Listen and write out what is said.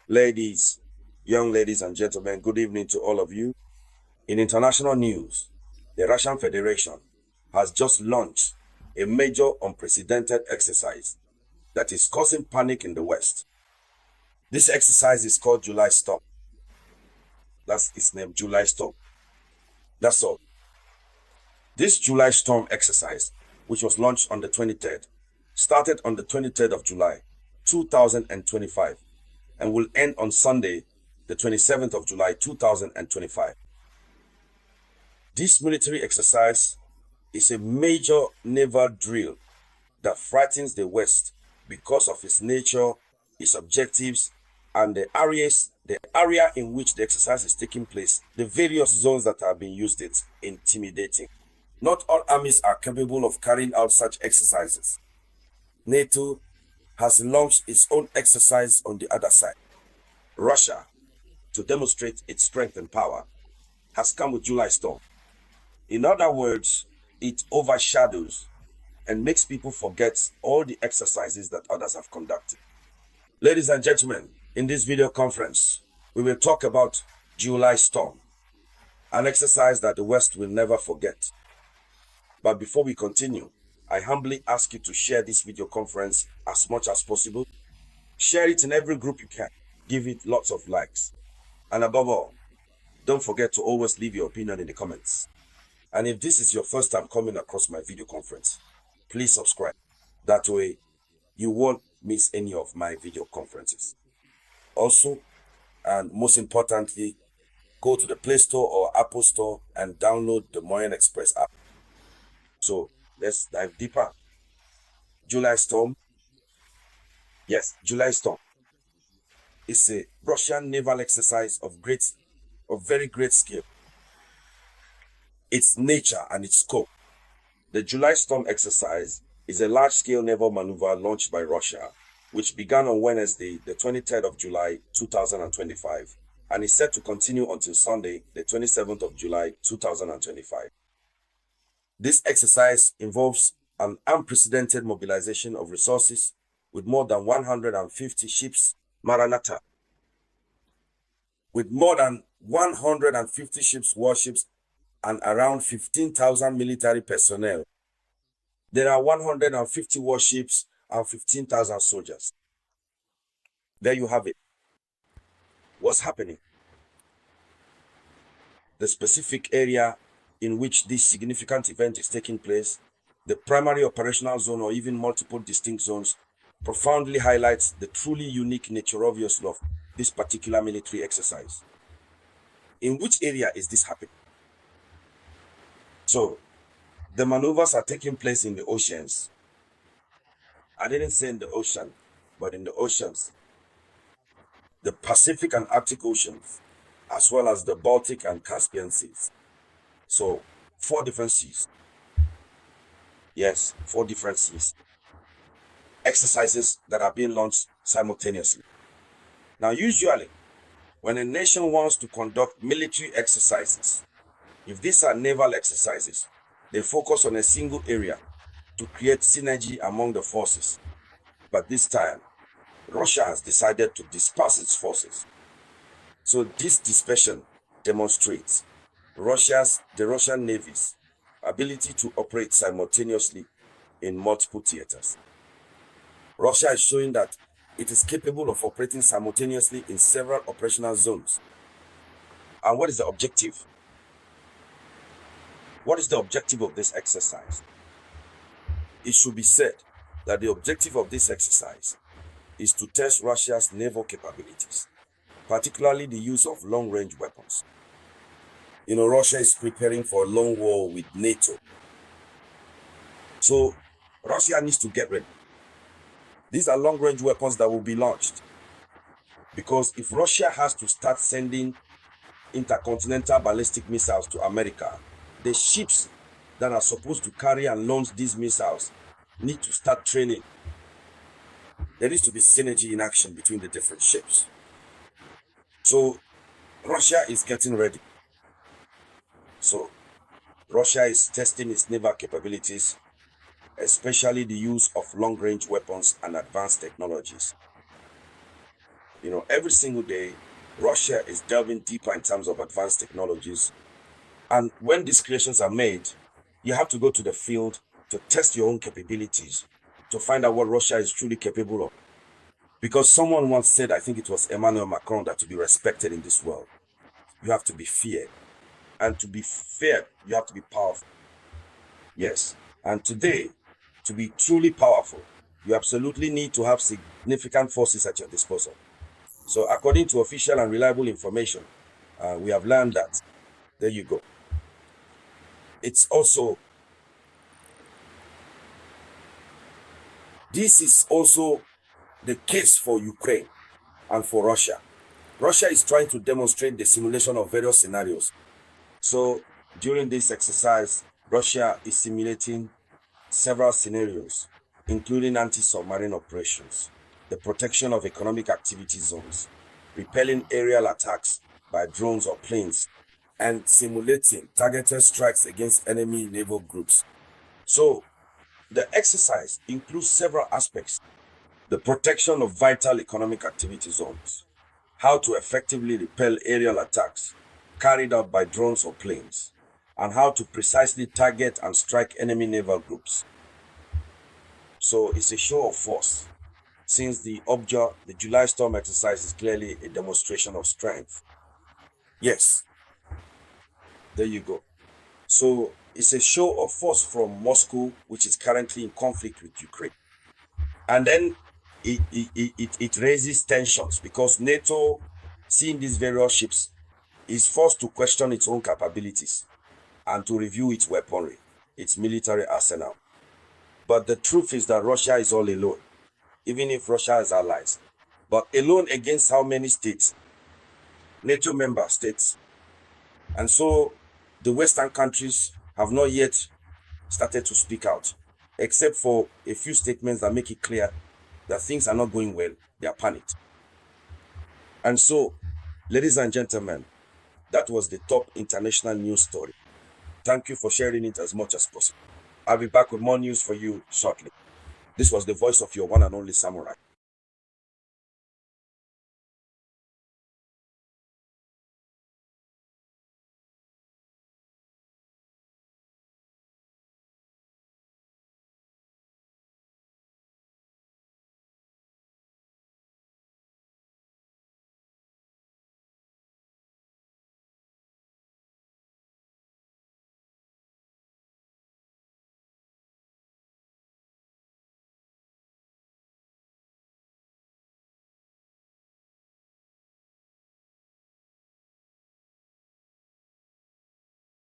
Ladies, young ladies and gentlemen, good evening to all of you. In international news, the Russian Federation has just launched a major unprecedented exercise that is causing panic in the West. This exercise is called July Storm. That's its name, July Storm. That's all. This July Storm exercise, which was launched on the 23rd, started on the 23rd of July, 2025, and will end on Sunday, the 27th of July, 2025. This military exercise is a major naval drill that frightens the West because of its nature, its objectives, and the area in which the exercise is taking place, the various zones that are being used. It's intimidating. Not all armies are capable of carrying out such exercises. NATO has launched its own exercise on the other side. Russia, to demonstrate its strength and power, has come with July Storm. In other words, it overshadows and makes people forget all the exercises that others have conducted. Ladies and gentlemen, in this video conference, we will talk about July Storm, an exercise that the West will never forget. But before we continue, I humbly ask you to share this video conference as much as possible. Share it in every group you can. Give it lots of likes. And above all, don't forget to always leave your opinion in the comments. And if this is your first time coming across my video conference, please subscribe. That way, you won't miss any of my video conferences. Also, and most importantly, go to the Play Store or Apple Store and download the Moyen Express app. So let's dive deeper. July Storm. Yes, July Storm. It's a Russian naval exercise of very great scale. Its nature and its scope. The July Storm exercise is a large-scale naval maneuver launched by Russia, which began on Wednesday, the 23rd of July, 2025, and is set to continue until Sunday, the 27th of July, 2025. This exercise involves an unprecedented mobilization of resources with more than 150 ships, Maranatha, with more than 150 ships, warships, and around 15,000 military personnel. There are 150 warships and 15,000 soldiers. There you have it. What's happening? The specific area in which this significant event is taking place, the primary operational zone or even multiple distinct zones, profoundly highlights the truly unique nature of this particular military exercise. In which area is this happening? So, the maneuvers are taking place in the oceans. I didn't say in the ocean, but in the oceans. The Pacific and Arctic Oceans, as well as the Baltic and Caspian Seas. So, 4 different seas. Yes, 4 different seas. Exercises that are being launched simultaneously. Now, usually, when a nation wants to conduct military exercises, if these are naval exercises, they focus on a single area to create synergy among the forces. But this time, Russia has decided to disperse its forces. So this dispersion demonstrates the Russian Navy's ability to operate simultaneously in multiple theaters. Russia is showing that it is capable of operating simultaneously in several operational zones. And what is the objective? What is the objective of this exercise? It should be said that the objective of this exercise is to test Russia's naval capabilities, particularly the use of long-range weapons. Russia is preparing for a long war with NATO. So, Russia needs to get ready. These are long-range weapons that will be launched. Because if Russia has to start sending intercontinental ballistic missiles to America, the ships that are supposed to carry and launch these missiles need to start training. There needs to be synergy in action between the different ships. So, Russia is getting ready. So, Russia is testing its naval capabilities, especially the use of long-range weapons and advanced technologies. every single day, Russia is delving deeper in terms of advanced technologies. And when these creations are made, you have to go to the field to test your own capabilities, to find out what Russia is truly capable of. Because someone once said, I think it was Emmanuel Macron, that to be respected in this world, you have to be feared. And to be feared, you have to be powerful. Yes. And today, to be truly powerful, you absolutely need to have significant forces at your disposal. So according to official and reliable information, we have learned that, there you go. This is also the case for Ukraine and for Russia. Russia is trying to demonstrate the simulation of various scenarios. So during this exercise, Russia is simulating several scenarios, including anti-submarine operations, the protection of economic activity zones, repelling aerial attacks by drones or planes, and simulating targeted strikes against enemy naval groups. So the exercise includes several aspects: the protection of vital economic activity zones, how to effectively repel aerial attacks carried out by drones or planes, and how to precisely target and strike enemy naval groups. So it's a show of force, since the July Storm exercise is clearly a demonstration of strength. Yes, there you go. So it's a show of force from Moscow, which is currently in conflict with Ukraine. And then it raises tensions, because NATO, seeing these various ships, is forced to question its own capabilities and to review its weaponry, its military arsenal. But the truth is that Russia is all alone, even if Russia has allies. But alone against how many states? NATO member states. And so the Western countries have not yet started to speak out, except for a few statements that make it clear that things are not going well. They are panicked. And so, ladies and gentlemen, that was the top international news story. Thank you for sharing it as much as possible. I'll be back with more news for you shortly. This was the voice of your one and only Samurai.